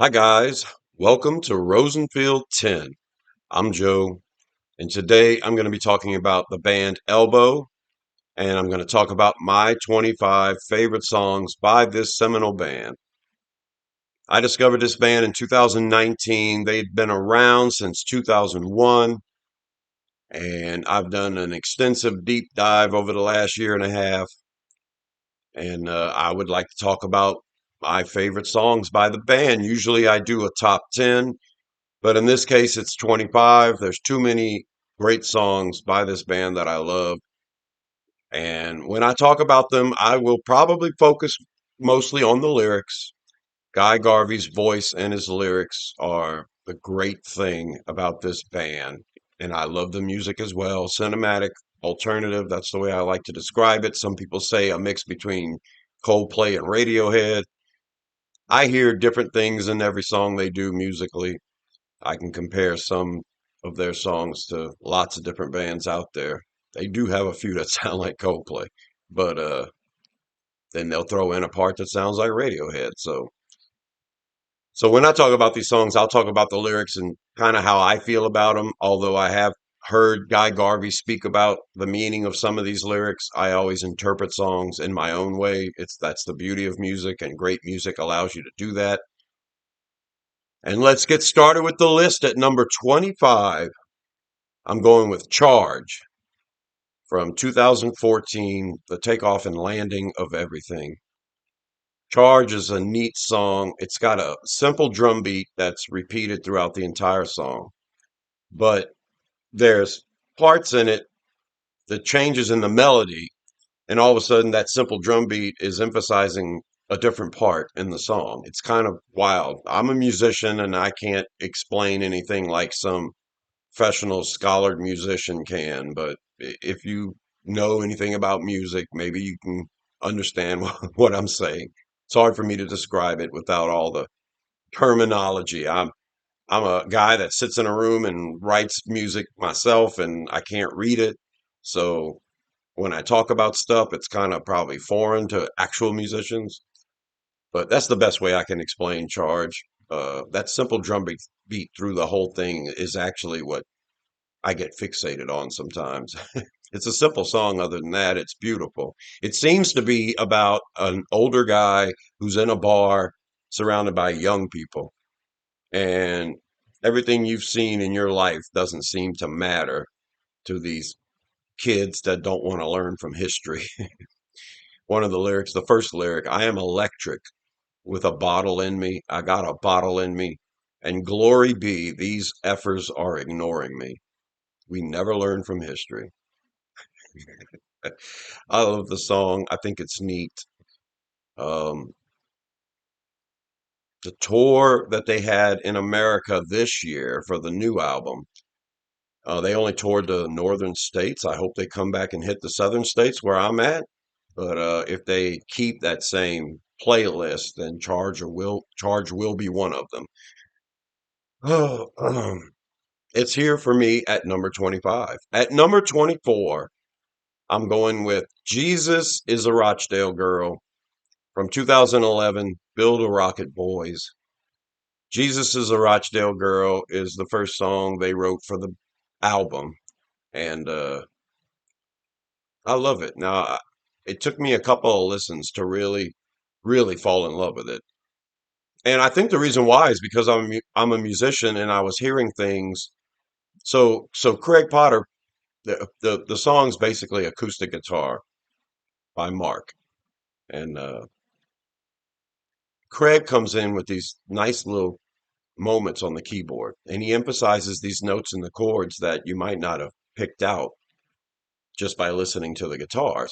Hi, guys. Welcome to Rosenfield 10. I'm Joe, and today I'm going to be talking about the band Elbow, and I'm going to talk about my 25 favorite songs by this seminal band. I discovered this band in 2019. They'd been around since 2001, and I've done an extensive deep dive over the last year and a half, and I would like to talk about my favorite songs by the band. Usually I do a top 10. But in this case, it's 25. There's too many great songs by this band that I love. And when I talk about them, I will probably focus mostly on the lyrics. Guy Garvey's voice and his lyrics are the great thing about this band. And I love the music as well. Cinematic, alternative, that's the way I like to describe it. Some people say a mix between Coldplay and Radiohead. I hear different things in every song they do musically. I can compare some of their songs to lots of different bands out there. They do have a few that sound like Coldplay, but then they'll throw in a part that sounds like Radiohead. So when I talk about these songs, I'll talk about the lyrics and kind of how I feel about them. Although I have heard Guy Garvey speak about the meaning of some of these lyrics, I always interpret songs in my own way. That's the beauty of music, and great music allows you to do that. And let's get started with the list at number 25. I'm going with Charge from 2014, The Takeoff and Landing of Everything. Charge is a neat song. It's got a simple drum beat that's repeated throughout the entire song, but there's parts in it that changes in the melody, and all of a sudden that simple drum beat is emphasizing a different part in the song. It's kind of wild. I'm a musician and I can't explain anything like some professional scholared musician can, but if you know anything about music, maybe you can understand what I'm saying. It's hard for me to describe it without all the terminology. I'm a guy that sits in a room and writes music myself, and I can't read it. So when I talk about stuff, it's kind of probably foreign to actual musicians. But that's the best way I can explain Charge. That simple drum beat through the whole thing is actually what I get fixated on sometimes. It's a simple song. Other than that, it's beautiful. It seems to be about an older guy who's in a bar surrounded by young people, and everything you've seen in your life doesn't seem to matter to these kids that don't want to learn from history. One of the lyrics, the first lyric, I am electric with a bottle in me. I got a bottle in me. And glory be, these effers are ignoring me. We never learn from history. I love the song. I think it's neat. Um, the tour that they had in America this year for the new album, they only toured the northern states. I hope they come back and hit the southern states where I'm at. But if they keep that same playlist, then Charge will be one of them. Oh, it's here for me at number 25. At number 24, I'm going with Jesus is a Rochdale Girl from 2011, Build a Rocket Boys. Jesus is a Rochdale Girl is the first song they wrote for the album, and I love it. It took me a couple of listens to really fall in love with it. And I think the reason why is because I'm a musician and I was hearing things. So Craig Potter, the song's basically acoustic guitar by Mark, and Craig comes in with these nice little moments on the keyboard, and he emphasizes these notes in the chords that you might not have picked out just by listening to the guitar.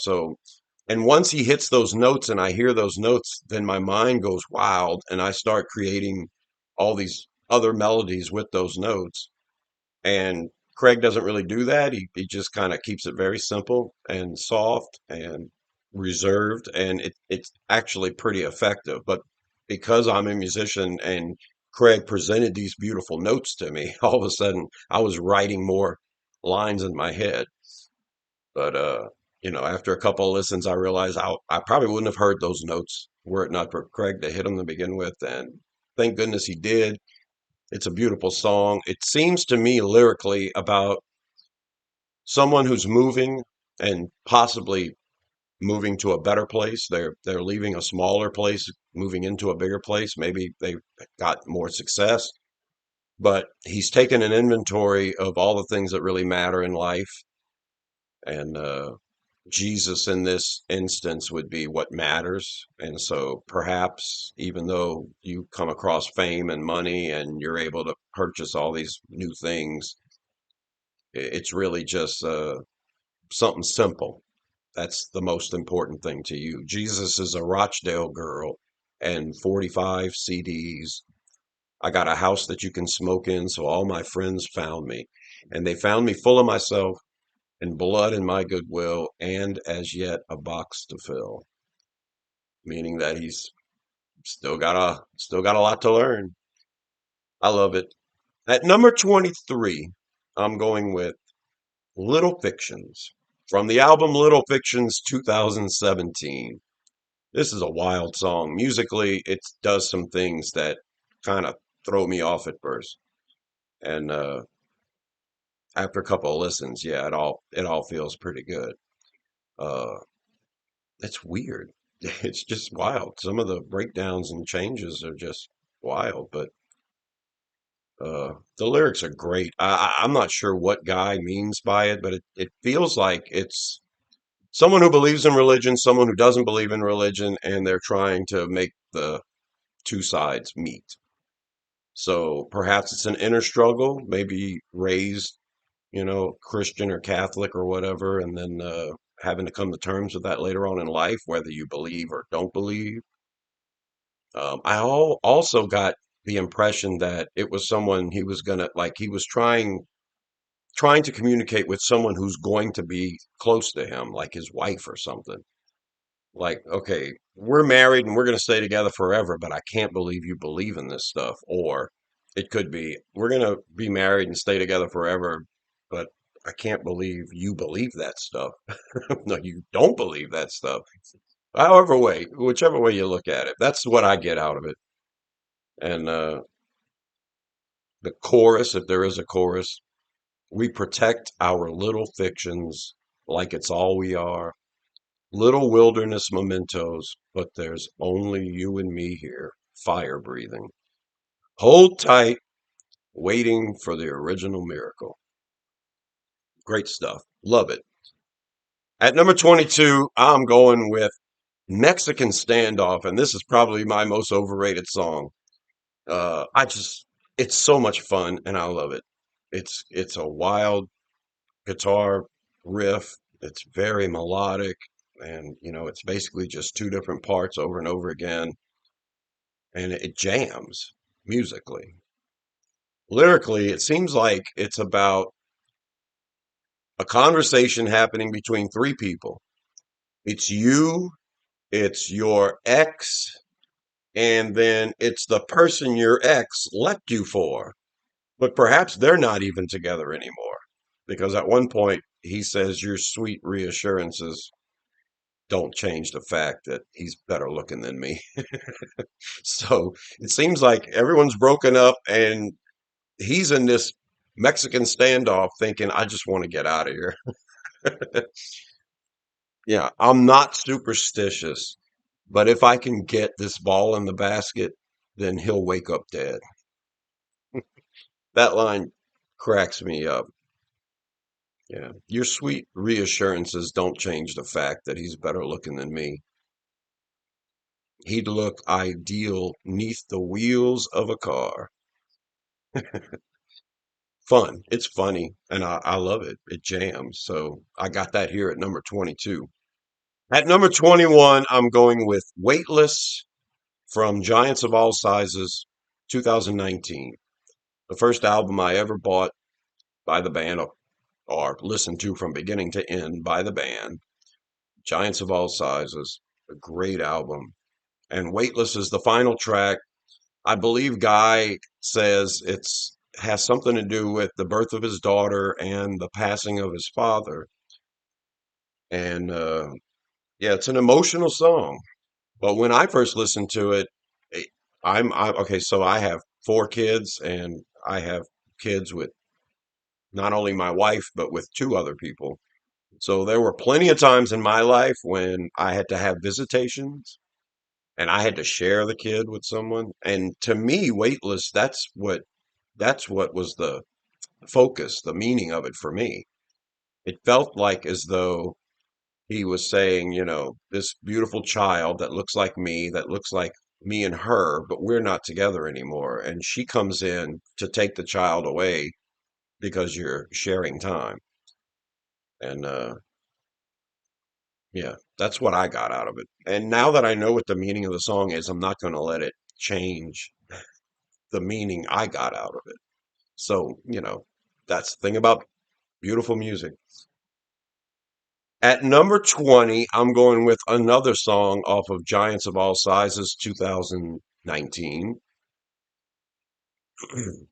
And once he hits those notes and I hear those notes, then my mind goes wild and I start creating all these other melodies with those notes. And Craig doesn't really do that. He just kind of keeps it very simple and soft and reserved, and it's actually pretty effective. But because I'm a musician and Craig presented these beautiful notes to me, all of a sudden I was writing more lines in my head. But after a couple of listens, I realized I probably wouldn't have heard those notes were it not for Craig to hit them to begin with. And Thank goodness he did. It's a beautiful song. It seems to me lyrically about someone who's moving and possibly moving to a better place. They're leaving a smaller place, moving into a bigger place. Maybe they got more success, but he's taken an inventory of all the things that really matter in life. And Jesus in this instance would be what matters. And so perhaps even though you come across fame and money and you're able to purchase all these new things, it's really just something simple. That's the most important thing to you. Jesus is a Rochdale girl and 45 CDs. I got a house that you can smoke in, so all my friends found me. And they found me full of myself and blood in my goodwill, and as yet a box to fill. Meaning that he's still got a lot to learn. I love it. At number 23, I'm going with Little Fictions from the album Little Fictions 2017. This is a wild song. Musically, it does some things that kind of throw me off at first. And after a couple of listens, yeah, it all feels pretty good. Uh, it's weird. It's just wild. Some of the breakdowns and changes are just wild, but the lyrics are great. I'm not sure what Guy means by it, but it feels like it's someone who believes in religion, someone who doesn't believe in religion, and they're trying to make the two sides meet. So perhaps it's an inner struggle, maybe raised, Christian or Catholic or whatever, and then having to come to terms with that later on in life, whether you believe or don't believe. Also got the impression that it was someone he was gonna like he was trying to communicate with someone who's going to be close to him, like his wife or something. Like, okay, we're married and we're going to stay together forever, but I can't believe you believe in this stuff. Or it could be, we're going to be married and stay together forever, but I can't believe you believe that stuff. No, you don't believe that stuff. Whichever way you look at it, that's what I get out of it. And the chorus, if there is a chorus, we protect our little fictions like it's all we are. Little wilderness mementos, but there's only you and me here, fire breathing. Hold tight, waiting for the original miracle. Great stuff. Love it. At number 22, I'm going with Mexican Standoff, and this is probably my most overrated song. I just, it's so much fun, and I love it. It's a wild guitar riff. It's very melodic, and it's basically just two different parts over and over again, and it jams musically. Lyrically, it seems like it's about a conversation happening between three people. It's you, it's your ex, and then it's the person your ex left you for. But perhaps they're not even together anymore. Because at one point, he says, your sweet reassurances don't change the fact that he's better looking than me. So it seems like everyone's broken up and he's in this Mexican standoff thinking, I just want to get out of here. Yeah, I'm not superstitious, but if I can get this ball in the basket, then he'll wake up dead. That line cracks me up. Yeah. Your sweet reassurances don't change the fact that he's better looking than me. He'd look ideal neath the wheels of a car. Fun. It's funny, and I love it. It jams. So I got that here at number 22. At number 21, I'm going with Weightless from Giants of All Sizes, 2019. The first album I ever bought by the band or listened to from beginning to end by the band. Giants of All Sizes, a great album. And Weightless is the final track. I believe Guy says it's has something to do with the birth of his daughter and the passing of his father. And yeah, it's an emotional song. But when I first listened to it, it I'm okay, so I have four kids and I have kids with not only my wife, but with two other people. So there were plenty of times in my life when I had to have visitations and I had to share the kid with someone. And to me, Weightless, that's what was the focus, the meaning of it for me. It felt like as though he was saying, this beautiful child that looks like me, that looks like me and her, but we're not together anymore. And she comes in to take the child away because you're sharing time. And yeah, that's what I got out of it. And now that I know what the meaning of the song is, I'm not going to let it change the meaning I got out of it. So, that's the thing about beautiful music. At number 20, I'm going with another song off of Giants of All Sizes 2019,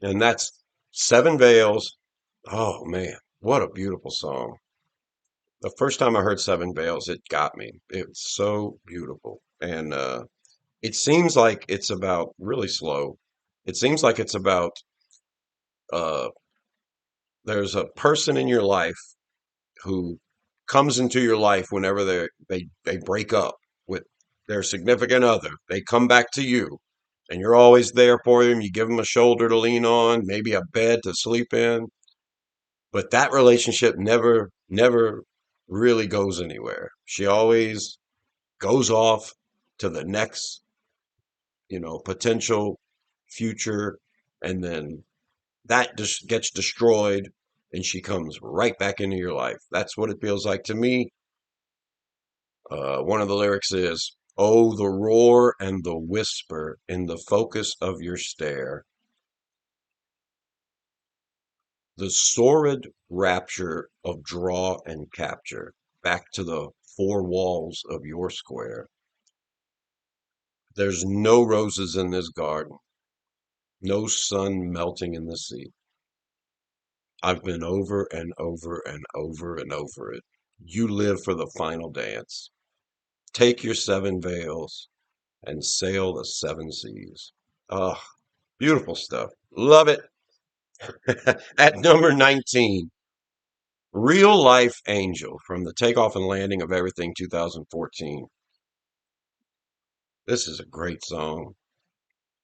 and that's Seven Veils. Oh man, what a beautiful song. The first time I heard Seven Veils, it got me. It's so beautiful. And it seems like it's about really slow. It seems like it's about uh, there's a person in your life who comes into your life whenever they break up with their significant other. They come back to you, and you're always there for them. You give them a shoulder to lean on, maybe a bed to sleep in, but that relationship never really goes anywhere. She always goes off to the next, potential future, and then that just gets destroyed and she comes right back into your life. That's what it feels like to me. One of the lyrics is, "Oh, the roar and the whisper in the focus of your stare, the sordid rapture of draw and capture, back to the four walls of your square. There's no roses in this garden, no sun melting in the sea. I've been over and over and over and over it. You live for the final dance. Take your seven veils and sail the seven seas." Oh, beautiful stuff. Love it. At number 19, Real Life Angel from the Takeoff and Landing of Everything 2014. This is a great song.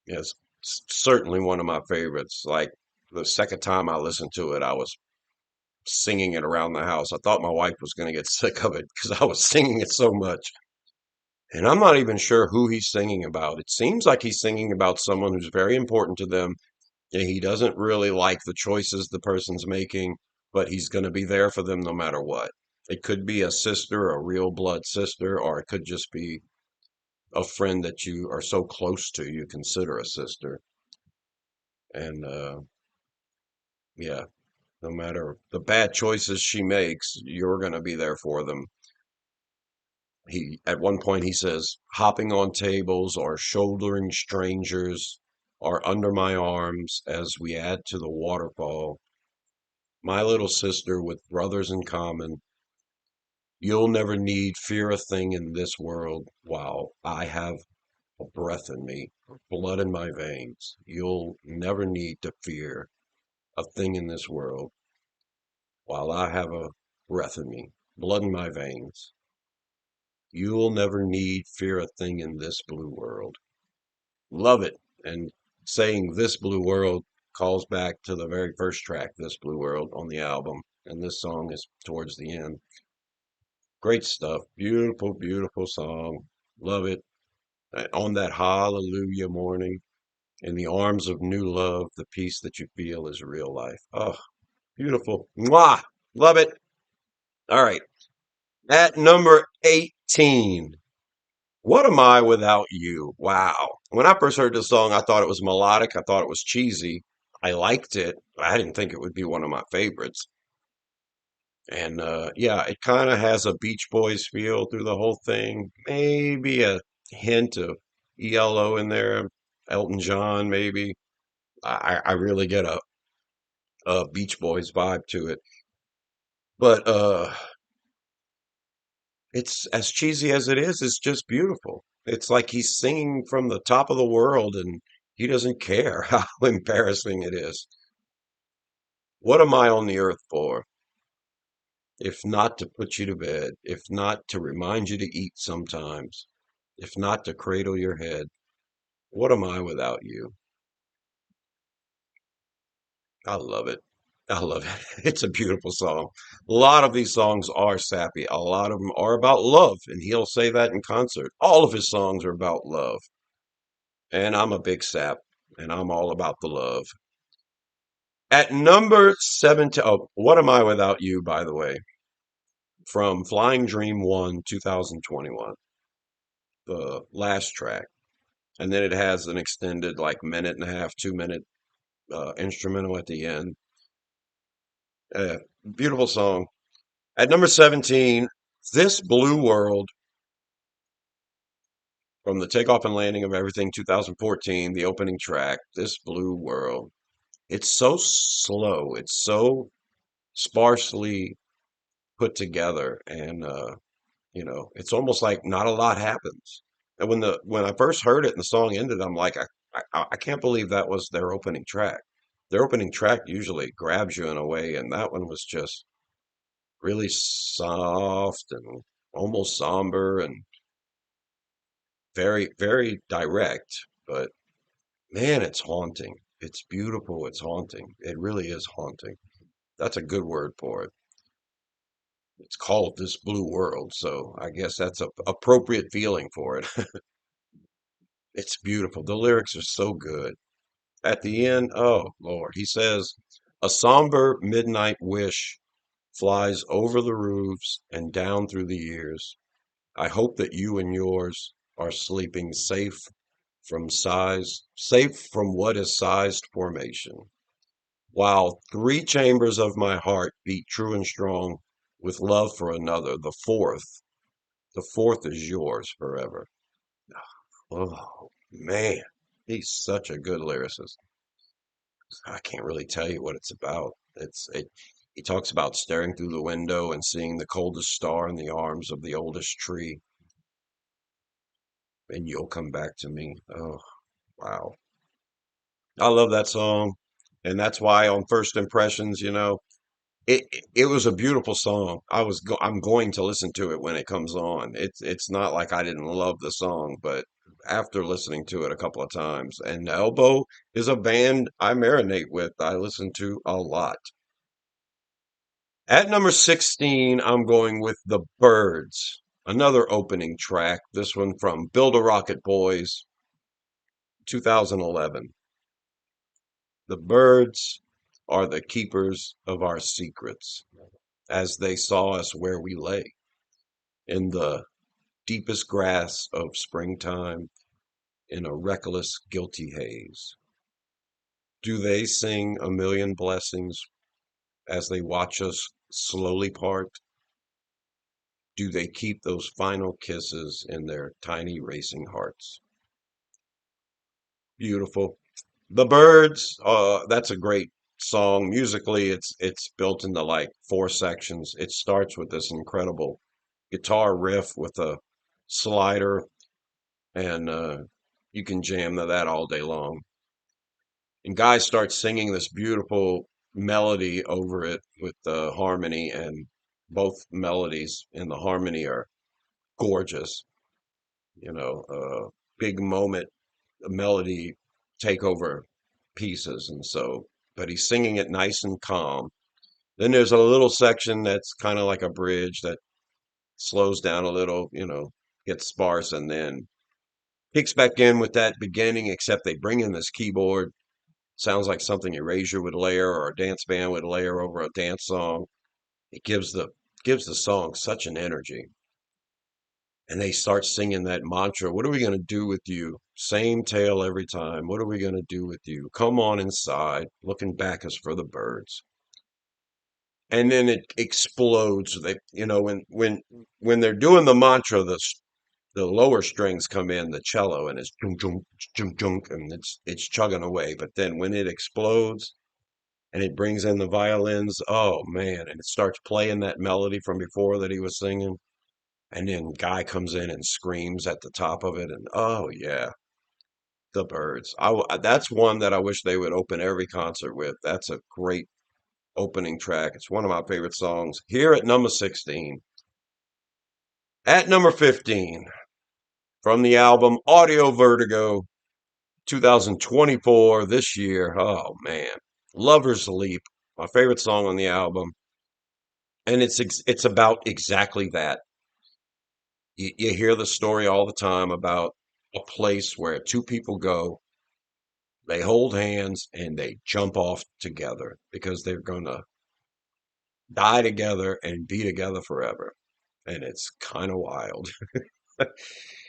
It's certainly one of my favorites. Like the second time I listened to it, I was singing it around the house. I thought my wife was going to get sick of it because I was singing it so much. And I'm not even sure who he's singing about. It seems like he's singing about someone who's very important to them. And he doesn't really like the choices the person's making, but he's going to be there for them no matter what. It could be a sister, a real blood sister, or it could just be a friend that you are so close to you consider a sister. And yeah, no matter the bad choices she makes, you're going to be there for them. He at one point he says, "Hopping on tables or shouldering strangers are under my arms as we add to the waterfall. My little sister with brothers in common, you'll never need fear a thing in this world while I have a breath in me, blood in my veins. You'll never need to fear a thing in this world while I have a breath in me, blood in my veins. You'll never need fear a thing in this blue world." Love it. And saying "this blue world" calls back to the very first track, "This Blue World" on the album. And this song is towards the end. Great stuff. Beautiful, beautiful song. Love it. On that hallelujah morning, in the arms of new love, the peace that you feel is real life. Oh, beautiful. Mwah! Love it. All right. At number 18, What Am I Without You? Wow. When I first heard this song, I thought it was melodic. I thought it was cheesy. I liked it. I didn't think it would be one of my favorites. And yeah, it kind of has a Beach Boys feel through the whole thing. Maybe a hint of ELO in there, Elton John, maybe. I really get a Beach Boys vibe to it. But it's as cheesy as it is, it's just beautiful. It's like he's singing from the top of the world and he doesn't care how embarrassing it is. What am I on the earth for? If not to put you to bed, if not to remind you to eat sometimes, if not to cradle your head, what am I without you? I love it. I love it. It's a beautiful song. A lot of these songs are sappy. A lot of them are about love, and he'll say that in concert. All of his songs are about love. And I'm a big sap, and I'm all about the love. At number 17, oh, What Am I Without You, by the way, from Flying Dream 1, 2021, the last track. And then it has an extended, like, minute and a half, 2 minute instrumental at the end. Uh, Beautiful song. At number 17, This Blue World from the Takeoff and Landing of Everything 2014, the opening track, This Blue World. It's so slow, it's so sparsely put together, and it's almost like not a lot happens. And when I first heard it and the song ended, I'm like, I can't believe that was their opening track. Their opening track usually grabs you in a way, and that one was just really soft and almost somber and very, very direct. But man, it's haunting. It's beautiful. It's haunting. It really is haunting. That's a good word for it. It's called This Blue World, so I guess that's a appropriate feeling for it. It's beautiful. The lyrics are so good. At the end, oh Lord, he says, a somber midnight wish flies over the roofs and down through the years. I hope that you and yours are sleeping safe from what is sized formation, while three chambers of my heart beat true and strong with love for another. The fourth is yours forever. Oh man, he's such a good lyricist. I can't really tell you what it's about. He talks about staring through the window and seeing the coldest star in the arms of the oldest tree, and you'll come back to me. Oh, wow. I love that song. And that's why on First Impressions, it was a beautiful song. I'm going to listen to it when it comes on. It's not like I didn't love the song, but after listening to it a couple of times, and Elbow is a band I marinate with. I listen to a lot. At number 16, I'm going with The Birds, another opening track. This one from Build a Rocket Boys, 2011. The birds are the keepers of our secrets, as they saw us where we lay, in the deepest grass of springtime, in a reckless, guilty haze. Do they sing a million blessings as they watch us slowly part? Do they keep those final kisses in their tiny racing hearts? Beautiful. The Birds, that's a great song. Musically, it's built into like four sections. It starts with this incredible guitar riff with a slider, and you can jam to that all day long. And Guy starts singing this beautiful melody over it with the harmony, and both melodies and the harmony are gorgeous. Big moment melody takeover pieces, and so, but he's singing it nice and calm. Then there's a little section that's kind of like a bridge that slows down a little, gets sparse, and then kicks back in with that beginning, except they bring in this keyboard. Sounds like something Erasure would layer or a dance band would layer over a dance song. It gives the song such an energy. And they start singing that mantra. What are we going to do with you? Same tale every time. What are we going to do with you? Come on inside. Looking back is for the birds. And then it explodes. When they're doing the mantra, the lower strings come in, the cello, and it's junk junk junk junk, and it's chugging away. But then when it explodes and it brings in the violins, oh man, and it starts playing that melody from before that he was singing. and then guy comes in and screams at the top of it, and oh yeah, the Birds. That's one that I wish they would open every concert with. That's a great opening track. It's one of my favorite songs. Here at number 16. At number 15, from the album Audio Vertigo, 2024, this year. Oh man, Lover's Leap, my favorite song on the album, and it's about exactly that. You hear the story all the time about a place where two people go, they hold hands, and they jump off together because they're gonna die together and be together forever. And it's kind of wild.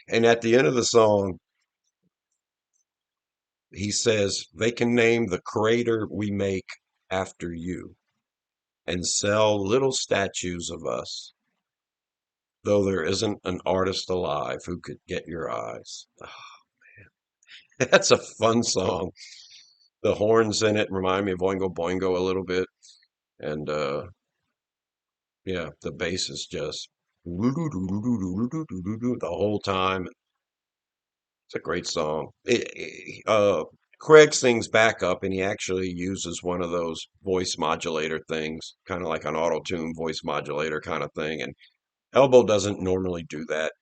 And at the end of the song, he says they can name the crater we make after you and sell little statues of us, though there isn't an artist alive who could get your eyes. That's a fun song. The horns in it remind me of Oingo Boingo a little bit. And yeah, the bass is just the whole time. It's a great song. Craig sings backup, and he actually uses one of those voice modulator things, kind of like an auto tune voice modulator kind of thing. And Elbow doesn't normally do that.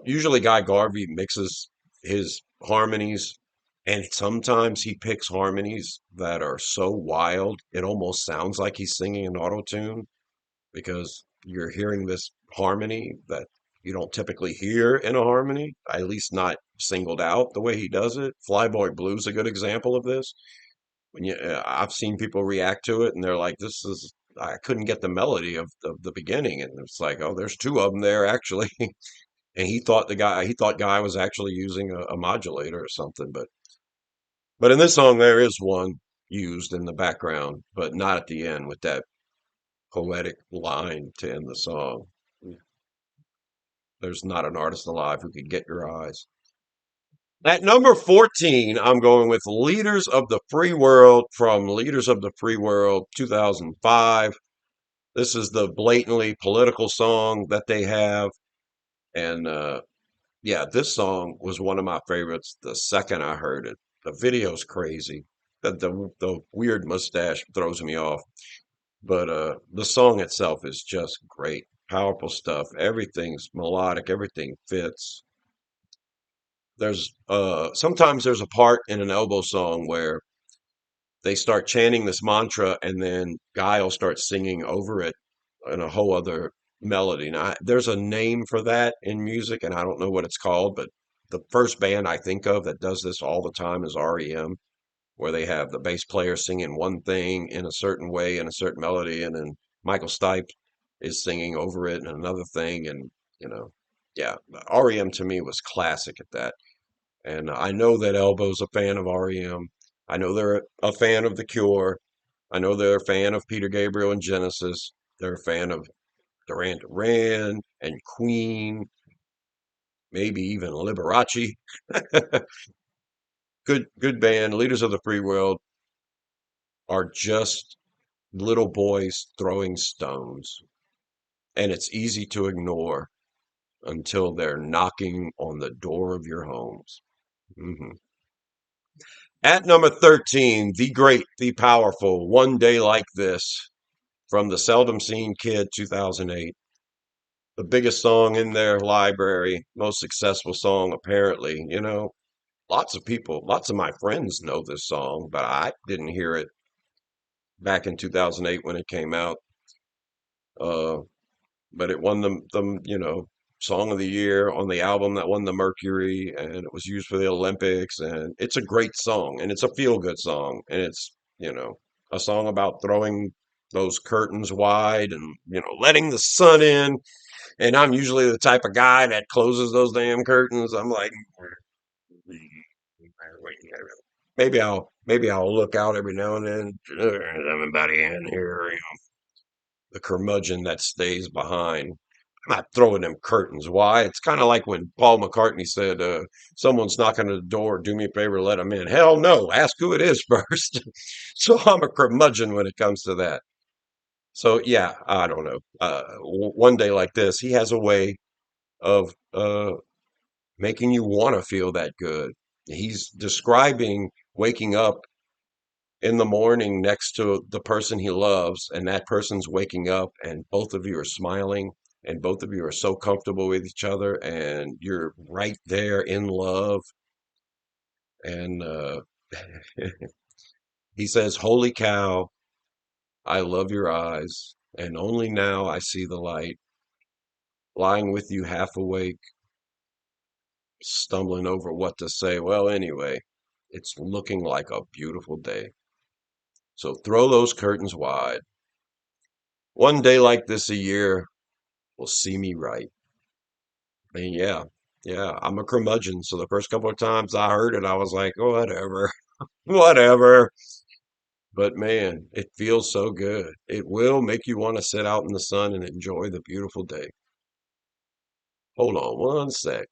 Usually Guy Garvey mixes his harmonies, and sometimes he picks harmonies that are so wild it almost sounds like he's singing an auto tune because you're hearing this harmony that you don't typically hear in a harmony, at least not singled out the way he does it. Flyboy Blues a good example of this. I've seen people react to it and they're like, "This is I couldn't get the melody of the beginning," and it's like, "Oh, there's two of them there actually." And he thought Guy was actually using a modulator or something, but in this song there is one used in the background, but not at the end with that poetic line to end the song. There's not an artist alive who could get your eyes. At number 14, I'm going with Leaders of the Free World from Leaders of the Free World 2005. This is the blatantly political song that they have. And yeah, this song was one of my favorites the second I heard it. The video's crazy. The weird mustache throws me off. But the song itself is just great. Powerful stuff. Everything's melodic, everything fits. There's sometimes there's a part in an Elbow song where they start chanting this mantra and then Guy will start singing over it in a whole other melody. Now, there's a name for that in music and I don't know what it's called, but the first band I think of that does this all the time is REM, where they have the bass player singing one thing in a certain way in a certain melody, and then Michael Stipe is singing over it and another thing. And, you know, yeah, REM to me was classic at that. And I know that Elbow's a fan of REM. I know they're a fan of The Cure. I know they're a fan of Peter Gabriel and Genesis. They're a fan of Duran Duran and Queen, maybe even Liberace. Good band. Leaders of the Free World are just little boys throwing stones, and it's easy to ignore until they're knocking on the door of your homes. Mhm. At number 13, The Great, The Powerful, One Day Like This, from the Seldom Seen Kid 2008. The biggest song in their library, most successful song, apparently. Lots of people, lots of my friends know this song, but I didn't hear it back in 2008 when it came out. Uh, but it won the song of the year on the album that won the Mercury, and it was used for the Olympics. And it's a great song, and it's a feel good song, and it's a song about throwing those curtains wide and letting the sun in. And I'm usually the type of guy that closes those damn curtains. I'm like, maybe I'll look out every now and then. There's everybody in here, the curmudgeon that stays behind. I'm not throwing them curtains. Why? It's kind of like when Paul McCartney said, someone's knocking at the door, do me a favor, let them in. Hell no, ask who it is first. So I'm a curmudgeon when it comes to that. So yeah, I don't know. One day like this, he has a way of making you want to feel that good. He's describing waking up in the morning next to the person he loves, and that person's waking up, and both of you are smiling, and both of you are so comfortable with each other, and you're right there in love. And he says, "Holy cow, I love your eyes, and only now I see the light. Lying with you half awake, stumbling over what to say. Well, anyway, it's looking like a beautiful day. So throw those curtains wide. One day like this a year will see me right." And yeah, yeah, I'm a curmudgeon. So the first couple of times I heard it, I was like, "Oh, whatever, whatever." But man, it feels so good. It will make you want to sit out in the sun and enjoy the beautiful day. Hold on one sec.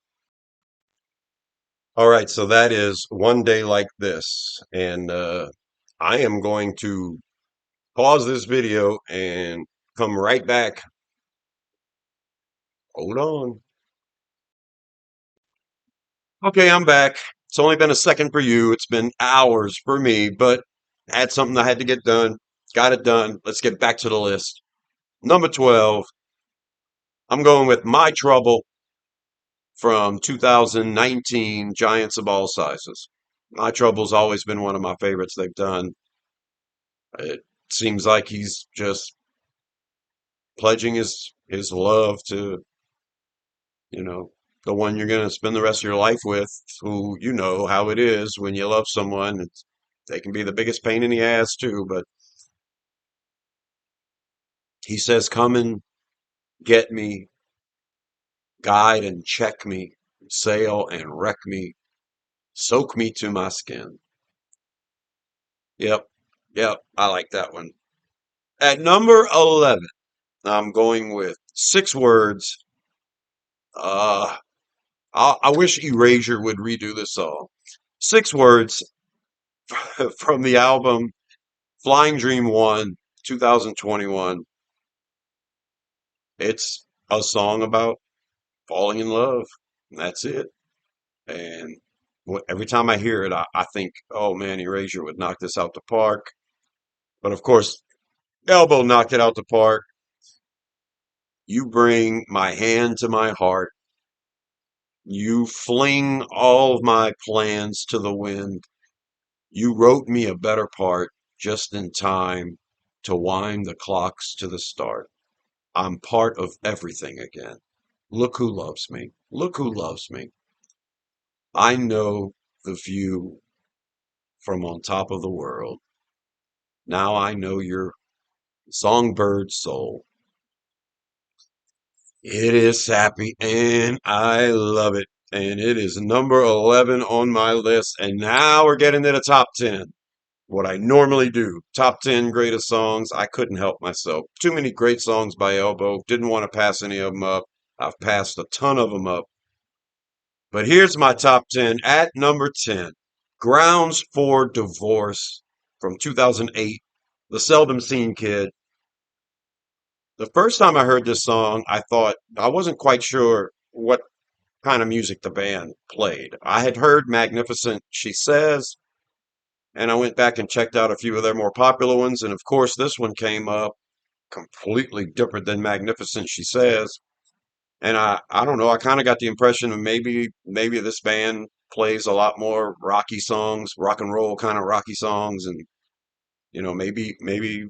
All right, so that is One Day Like This. And I am going to pause this video and come right back. Hold on. Okay, I'm back. It's only been a second for you. It's been hours for me, but I had something I had to get done. Got it done. Let's get back to the list. Number 12, I'm going with My Trouble from 2019, Giants of All Sizes. My Trouble's always been one of my favorites they've done. It seems like he's just pledging his love to, you know, the one you're going to spend the rest of your life with, who you know how it is when you love someone. They can be the biggest pain in the ass too, but he says, "Come and get me, guide and check me, sail and wreck me, soak me to my skin." Yep, yep, I like that one. At number 11, I'm going with six words. Uh, I wish Erasure would redo this song. Six words from the album Flying Dream 1, 2021. It's a song about falling in love. That's it. And every time I hear it, I think, oh man, Erasure would knock this out the park. But of course, Elbow knocked it out the park. You bring my hand to my heart. You fling all of my plans to the wind. You wrote me a better part just in time to wind the clocks to the start. I'm part of everything again. Look who loves me. Look who loves me. I know the view from on top of the world. Now I know your songbird soul. It is sappy and I love it. And it is number 11 on my list. And now we're getting to the top 10. What I normally do. Top 10 greatest songs. I couldn't help myself. Too many great songs by Elbow. Didn't want to pass any of them up. I've passed a ton of them up. But here's my top 10. At number 10, Grounds for Divorce from 2008. The Seldom Seen Kid. The first time I heard this song, I thought I wasn't quite sure what kind of music the band played. I had heard Magnificent She Says, and I went back and checked out a few of their more popular ones, and of course this one came up completely different than Magnificent She Says. And I don't know, I kind of got the impression of maybe this band plays a lot more rocky songs, rock and roll kind of rocky songs, and maybe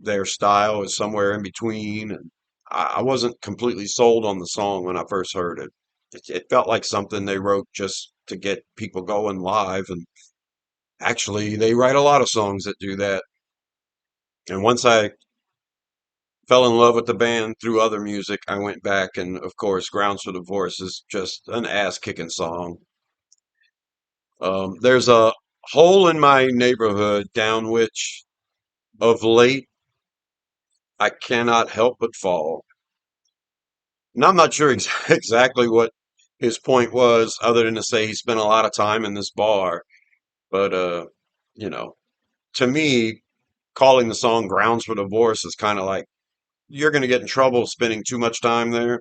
their style is somewhere in between. And I wasn't completely sold on the song when I first heard it. It felt like something they wrote just to get people going live, and actually they write a lot of songs that do that. And once I fell in love with the band through other music, I went back, and of course, Grounds for Divorce is just an ass-kicking song. There's a hole in my neighborhood down which of late I cannot help but fall. And I'm not sure exactly what his point was, other than to say he spent a lot of time in this bar. But you know, to me, calling the song Grounds for Divorce is kind of like you're going to get in trouble spending too much time there.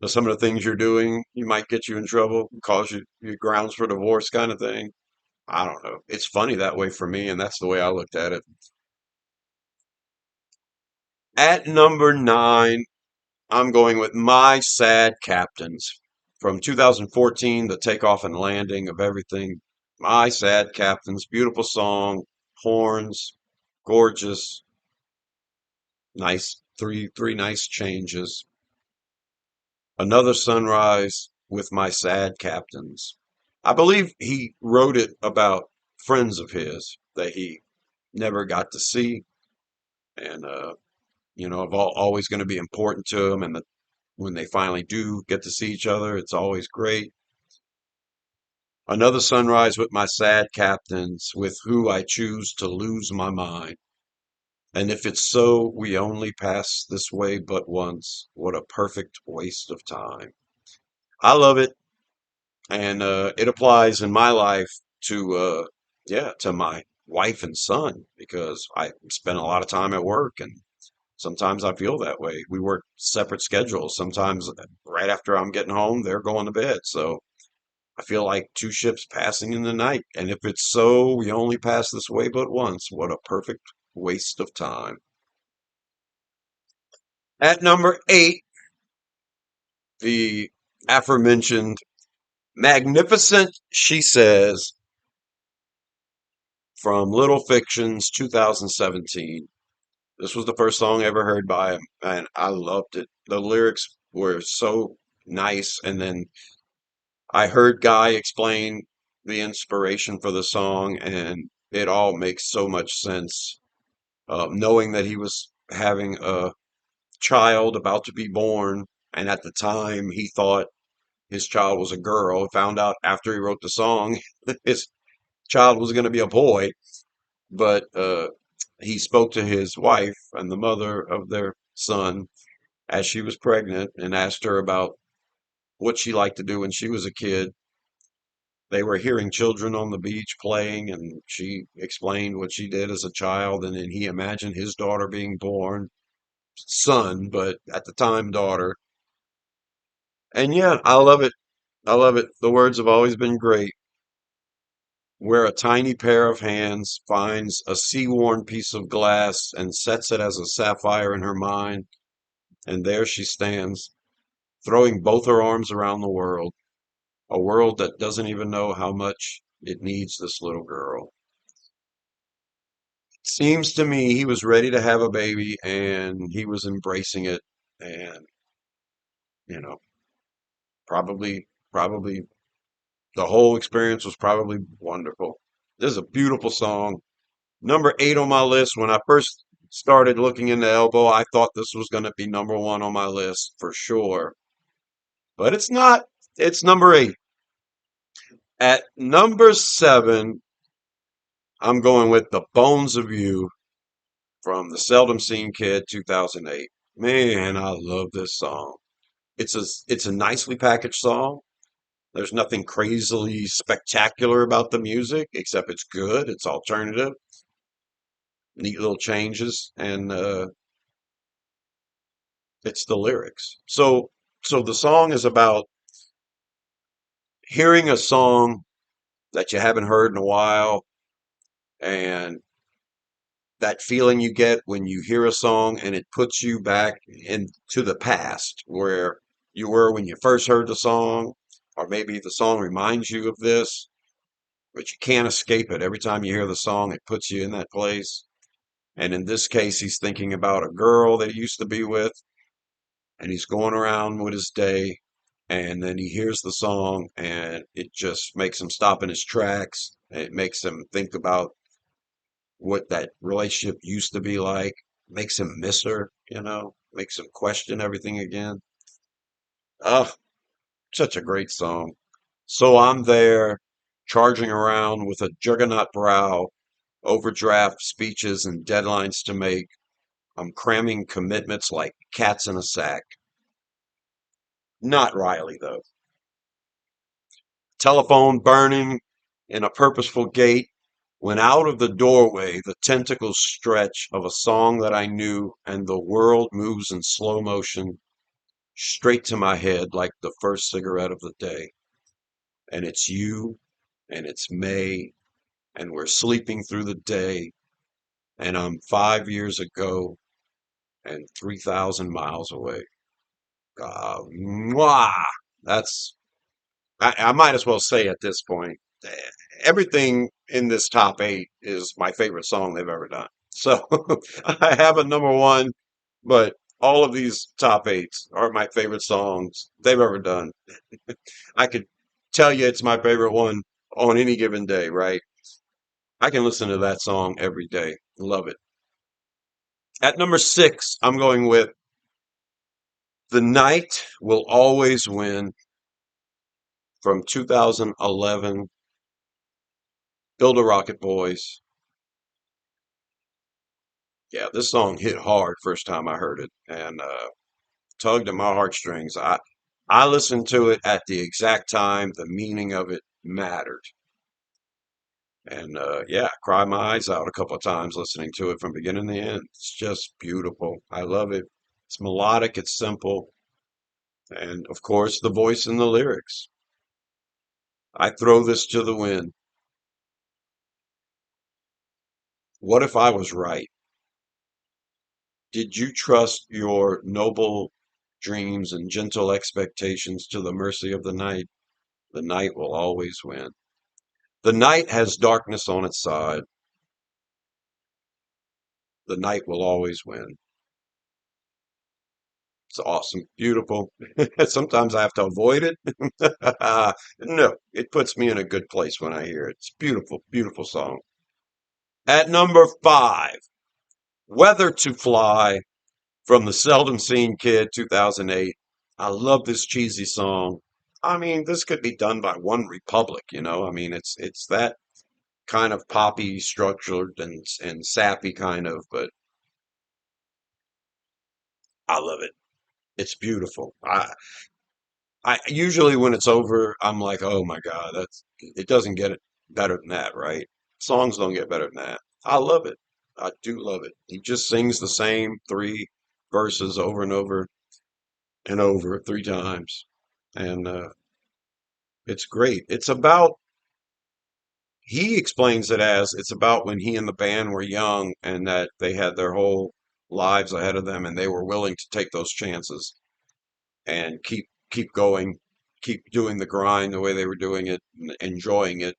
But some of the things you're doing, you might get you in trouble, cause you grounds for divorce kind of thing. I don't know. It's funny that way for me, and that's the way I looked at it. At number nine, I'm going with My Sad Captains from 2014, the takeoff and landing of everything. My Sad Captains, beautiful song, horns, gorgeous, nice, three nice changes. Another sunrise with my sad captains. I believe he wrote it about friends of his that he never got to see, and always going to be important to him. And when they finally do get to see each other, it's always great. Another sunrise with my sad captains, with who I choose to lose my mind. And if it's so, we only pass this way but once. What a perfect waste of time. I love it. And it applies in my life to to my wife and son because I spend a lot of time at work and sometimes I feel that way. We work separate schedules. Sometimes right after I'm getting home, they're going to bed. So I feel like two ships passing in the night. And if it's so, we only pass this way but once. What a perfect waste of time. At number eight, the aforementioned Magnificent She Says from Little Fictions 2017. This was the first song I ever heard by him, and I loved it. The lyrics were so nice, and then I heard Guy explain the inspiration for the song, and it all makes so much sense. Knowing that he was having a child about to be born, and at the time he thought his child was a girl, found out after he wrote the song his child was going to be a boy, but he spoke to his wife and the mother of their son as she was pregnant and asked her about what she liked to do when she was a kid. They were hearing children on the beach playing, and she explained what she did as a child. And then he imagined his daughter being born, son, but at the time, daughter. And yeah, I love it. I love it. The words have always been great. Where a tiny pair of hands finds a sea-worn piece of glass and sets it as a sapphire in her mind, and there she stands, throwing both her arms around the world, a world that doesn't even know how much it needs this little girl. Seems to me he was ready to have a baby and he was embracing it, and you know, probably the whole experience was probably wonderful. This is a beautiful song. Number eight on my list. When I first started looking into Elbow, I thought this was going to be number one on my list for sure, but it's not. It's number eight. At number seven, I'm going with The Bones of You from The Seldom Seen Kid 2008. Man, I love this song. It's a nicely packaged song. There's nothing crazily spectacular about the music, except it's good. It's alternative, neat little changes, and it's the lyrics. So the song is about hearing a song that you haven't heard in a while, and that feeling you get when you hear a song and it puts you back into the past where you were when you first heard the song, or maybe the song reminds you of this, but you can't escape it. Every time you hear the song, it puts you in that place. And in this case, he's thinking about a girl that he used to be with, and he's going around with his day, and then he hears the song, and it just makes him stop in his tracks. It makes him think about what that relationship used to be like, makes him miss her, makes him question everything again. Oh, such a great song. So I'm there, charging around with a juggernaut brow, overdraft speeches and deadlines to make. I'm cramming commitments like cats in a sack. Not Riley, though. Telephone burning in a purposeful gate. When out of the doorway the tentacles stretch of a song that I knew, and the world moves in slow motion straight to my head like the first cigarette of the day. And it's you, and it's May, and we're sleeping through the day, and I'm 5 years ago and 3,000 miles away. Mwah! That's, I might as well say at this point, everything in this top eight is my favorite song they've ever done. So I have a number one, but all of these top eights are my favorite songs they've ever done. I could tell you it's my favorite one on any given day, right? I can listen to that song every day. Love it. At number six, I'm going with The Night Will Always Win from 2011, Build a Rocket Boys. Yeah, this song hit hard first time I heard it and tugged at my heartstrings. I listened to it at the exact time the meaning of it mattered. And yeah, cried my eyes out a couple of times listening to it from beginning to end. It's just beautiful. I love it. It's melodic, it's simple, and of course, the voice and the lyrics. I throw this to the wind. What if I was right? Did you trust your noble dreams and gentle expectations to the mercy of the night? The night will always win. The night has darkness on its side. The night will always win. It's awesome, beautiful. Sometimes I have to avoid it. No, it puts me in a good place when I hear it. It's beautiful, beautiful song. At number five, Weather to Fly from the Seldom Seen Kid 2008. I love this cheesy song. I mean, this could be done by One Republic, you know? I mean, it's that kind of poppy structured and sappy kind of, but I love it. It's beautiful. I usually when it's over, I'm like, oh my God, that's it doesn't get it better than that, right? Songs don't get better than that. I love it. I do love it. He just sings the same three verses over and over and over three times. And it's great. It's about he explains it as it's about when he and the band were young and that they had their whole lives ahead of them and they were willing to take those chances and keep going, keep doing the grind the way they were doing it, enjoying it.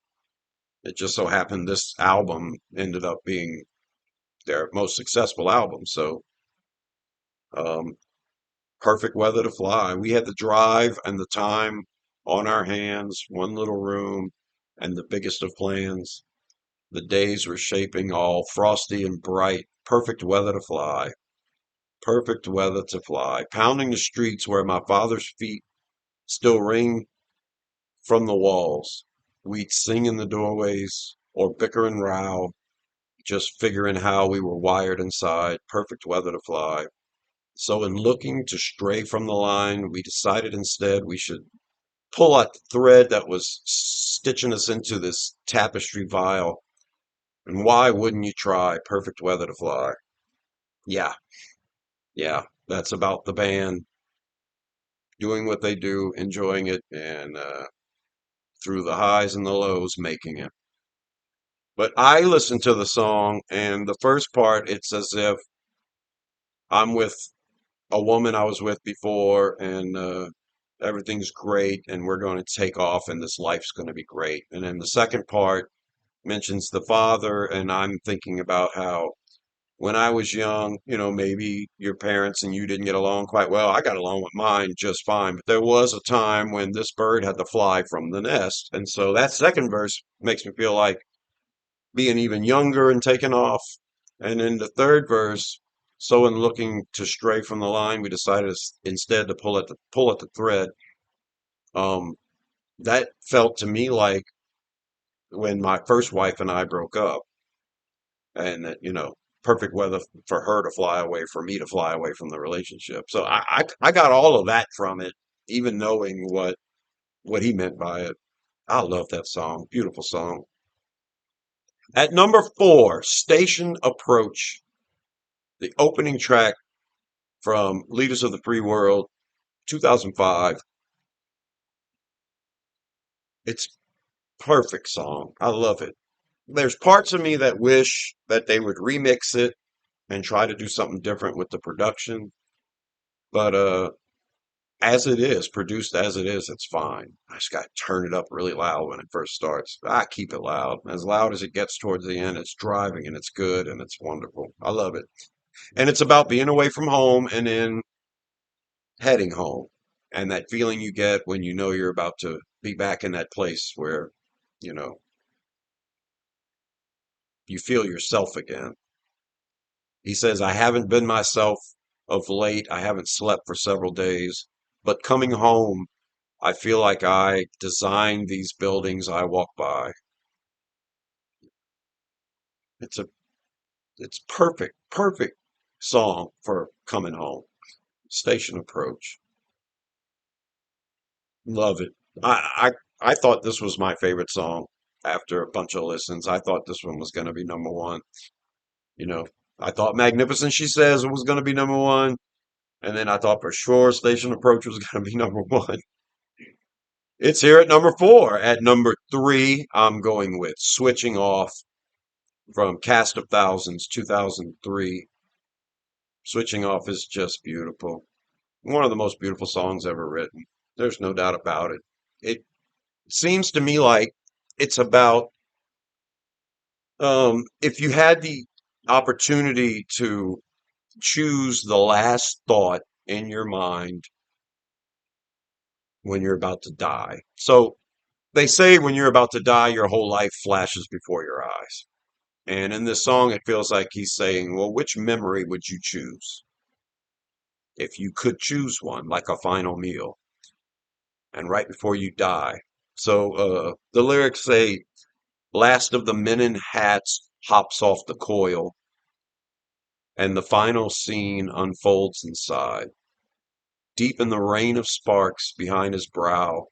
It just so happened this album ended up being their most successful album. So, um, perfect weather to fly. We had the drive and the time on our hands, one little room, and the biggest of plans. The days were shaping all frosty and bright. Perfect weather to fly. Perfect weather to fly. Pounding the streets where my father's feet still ring from the walls. We'd sing in the doorways or bicker and row, just figuring how we were wired inside. Perfect weather to fly. So, in looking to stray from the line, we decided instead we should pull out the thread that was stitching us into this tapestry vial. And why wouldn't you try perfect weather to fly? Yeah, yeah, that's about the band doing what they do, enjoying it, and through the highs and the lows, making it. But I listen to the song, and the first part, it's as if I'm with a woman I was with before, and everything's great, and we're going to take off, and this life's going to be great. And then the second part mentions the father, and I'm thinking about how when I was young, you know, maybe your parents and you didn't get along quite well. I got along with mine just fine, but there was a time when this bird had to fly from the nest. And so that second verse makes me feel like being even younger and taking off. And in the third verse, so in looking to stray from the line, we decided instead to pull at the thread. Um, that felt to me like when my first wife and I broke up, and that, you know, perfect weather for her to fly away, for me to fly away from the relationship. So I got all of that from it, even knowing what he meant by it. I love that song. Beautiful song. At number four, Station Approach, the opening track from Leaders of the Free World, 2005. It's perfect song. I love it. There's parts of me that wish that they would remix it and try to do something different with the production, but as it is, produced as it is, it's fine. I just got to turn it up really loud when it first starts. I keep it loud. As loud as it gets towards the end, it's driving and it's good and it's wonderful. I love it. And it's about being away from home and then heading home. And that feeling you get when you know you're about to be back in that place where, you know, you feel yourself again. He says, I haven't been myself of late. I haven't slept for several days, but coming home, I feel like I designed these buildings I walk by. It's a it's perfect, perfect song for coming home. Station Approach. Love it. I thought this was my favorite song after a bunch of listens. I thought this one was going to be number one. You know, I thought Magnificent She Says was going to be number one. And then I thought for sure Station Approach was going to be number one. It's here at number four. At number three, I'm going with Switching Off from Cast of Thousands, 2003. Switching Off is just beautiful. One of the most beautiful songs ever written. There's no doubt about it. It seems to me like it's about if you had the opportunity to choose the last thought in your mind when you're about to die. So they say when you're about to die, your whole life flashes before your eyes. And in this song, it feels like he's saying, well, which memory would you choose if you could choose one, like a final meal, and right before you die? So the lyrics say, last of the men in hats hops off the coil, and the final scene unfolds inside. Deep in the rain of sparks behind his brow,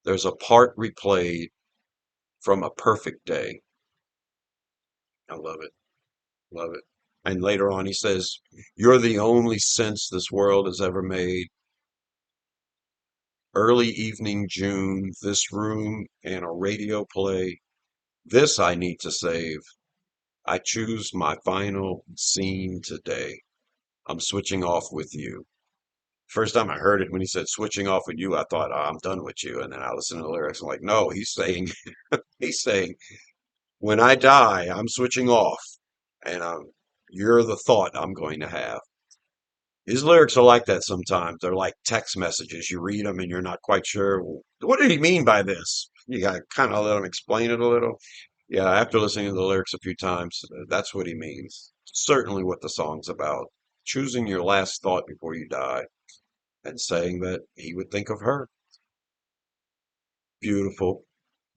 there's a part replayed from a perfect day. I love it. Love it. And later on, he says, you're the only sense this world has ever made. Early evening June, this room and a radio play. This I need to save. I choose my final scene today. I'm switching off with you. First time I heard it when he said switching off with you, I thought, oh, I'm done with you. And then I listened to the lyrics. I'm like, no, he's saying, he's saying, when I die, I'm switching off. And you're the thought I'm going to have. His lyrics are like that sometimes. They're like text messages. You read them and you're not quite sure, "Well, what did he mean by this?" You got to kind of let him explain it a little. Yeah, after listening to the lyrics a few times, that's what he means. Certainly what the song's about. Choosing your last thought before you die and saying that he would think of her. Beautiful.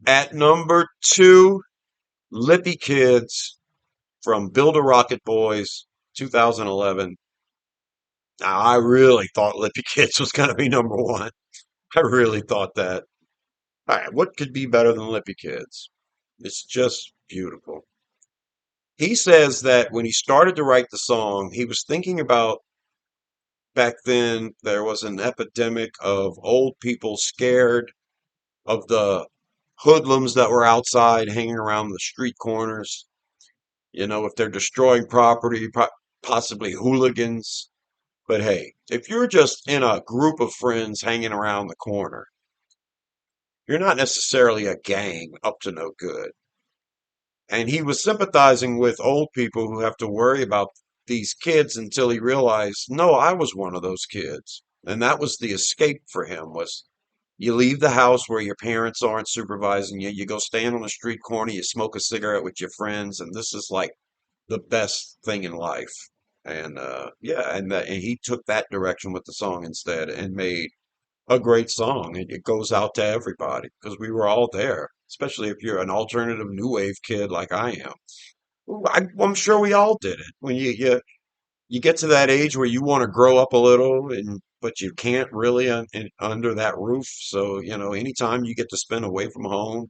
At number two, Lippy Kids from Build a Rocket Boys, 2011. Now, I really thought Lippy Kids was going to be number one. I really thought that. All right, what could be better than Lippy Kids? It's just beautiful. He says that when he started to write the song, he was thinking about back then there was an epidemic of old people scared of the hoodlums that were outside hanging around the street corners. You know, if they're destroying property, possibly hooligans. But hey, if you're just in a group of friends hanging around the corner, you're not necessarily a gang up to no good. And he was sympathizing with old people who have to worry about these kids until he realized, no, I was one of those kids. And that was the escape for him was you leave the house where your parents aren't supervising you, you go stand on a street corner, you smoke a cigarette with your friends, and this is like the best thing in life. And yeah, and he took that direction with the song instead and made a great song. It goes out to everybody because we were all there, especially if you're an alternative new wave kid like I am. I'm sure we all did it. When you get to that age where you want to grow up a little, and but you can't really under that roof. So, you know, anytime you get to spend away from home,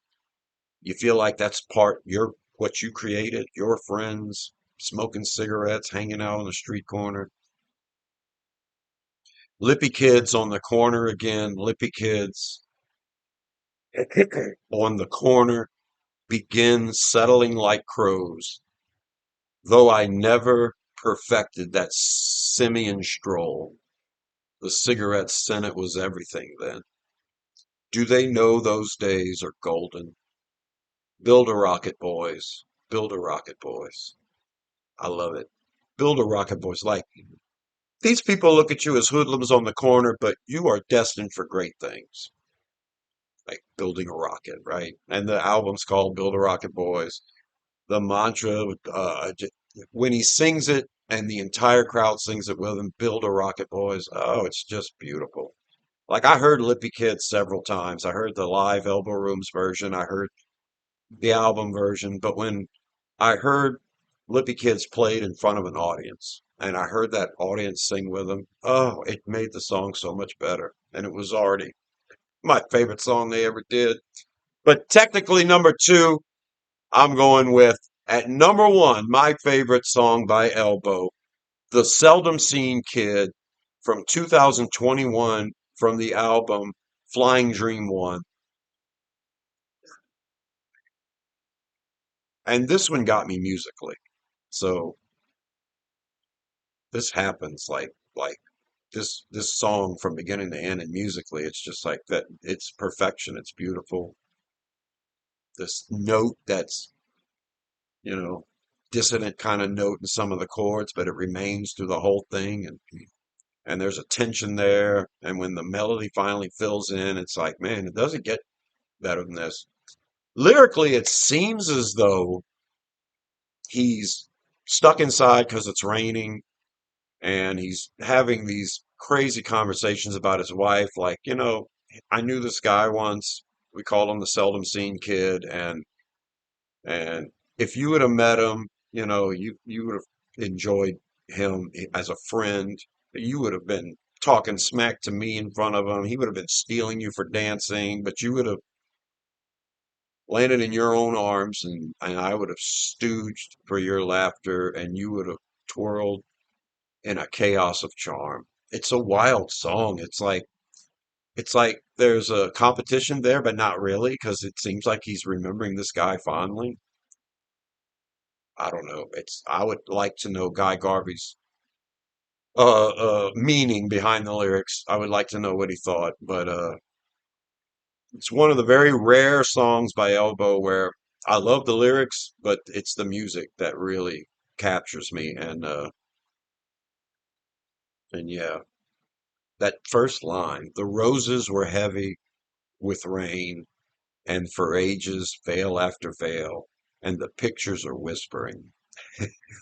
you feel like that's part you're what you created, your friends, smoking cigarettes, hanging out on the street corner. Lippy kids on the corner again, lippy kids on the corner begin settling like crows, though I never perfected that simian stroll. The cigarette Senate was everything then. Do they know those days are golden? Build a rocket, boys. Build a rocket, boys. I love it. Build a rocket, boys. Like, these people look at you as hoodlums on the corner, but you are destined for great things. Like building a rocket, right? And the album's called Build a Rocket, Boys. The mantra, when he sings it and the entire crowd sings it with him, Build a Rocket, Boys. Oh, it's just beautiful. Like, I heard Lippy Kid several times. I heard the live Elbow Rooms version. I heard the album version. But when I heard Lippy Kids played in front of an audience and I heard that audience sing with them, oh, it made the song so much better. And it was already my favorite song they ever did. But technically, number two, I'm going with at number one, my favorite song by Elbow, The Seldom Seen Kid from 2021 from the album Flying Dream 1. And this one got me musically. So this happens like this song from beginning to end and musically it's just like that, it's perfection, it's beautiful. This note that's, you know, dissonant kind of note in some of the chords, but it remains through the whole thing, and there's a tension there, and when the melody finally fills in, it's like, man, it doesn't get better than this. Lyrically, it seems as though he's stuck inside because it's raining and he's having these crazy conversations about his wife. Like, I knew this guy once. We called him the seldom seen kid, and if you would have met him, you would have enjoyed him as a friend. You would have been talking smack to me in front of him. He would have been stealing you for dancing, but you would have landed in your own arms, and I would have stooged for your laughter, and you would have twirled in a chaos of charm. It's a wild song. It's like there's a competition there, but not really, because it seems like he's remembering this guy fondly. I don't know. I would like to know Guy Garvey's meaning behind the lyrics. I would like to know what he thought, but it's one of the very rare songs by Elbow where I love the lyrics, but it's the music that really captures me. And yeah, that first line, the roses were heavy with rain, and for ages veil after veil, and the pictures are whispering.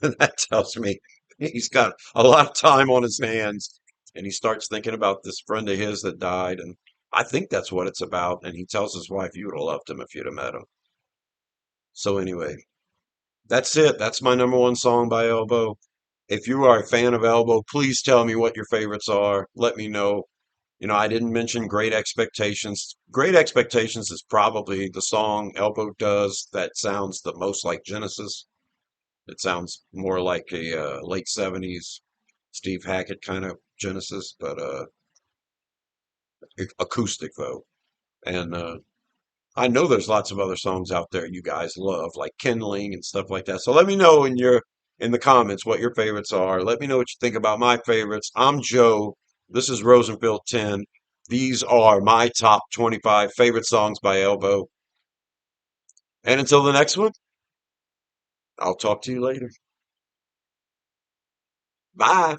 That tells me he's got a lot of time on his hands, and he starts thinking about this friend of his that died, and I think that's what it's about. And he tells his wife, "You would have loved him if you'd have met him." So anyway, that's it. That's my number one song by Elbow. If you are a fan of Elbow, please tell me what your favorites are. Let me know. I didn't mention Great Expectations. Great Expectations is probably the song Elbow does that sounds the most like Genesis. It sounds more like a late 70s Steve Hackett kind of Genesis, but acoustic though. And I know there's lots of other songs out there you guys love, like Kindling and stuff like that. So let me know in the comments what your favorites are. Let me know what you think about my favorites. I'm Joe. This is Rosenfield 10. These are my top 25 favorite songs by Elbow. And until the next one, I'll talk to you later. Bye.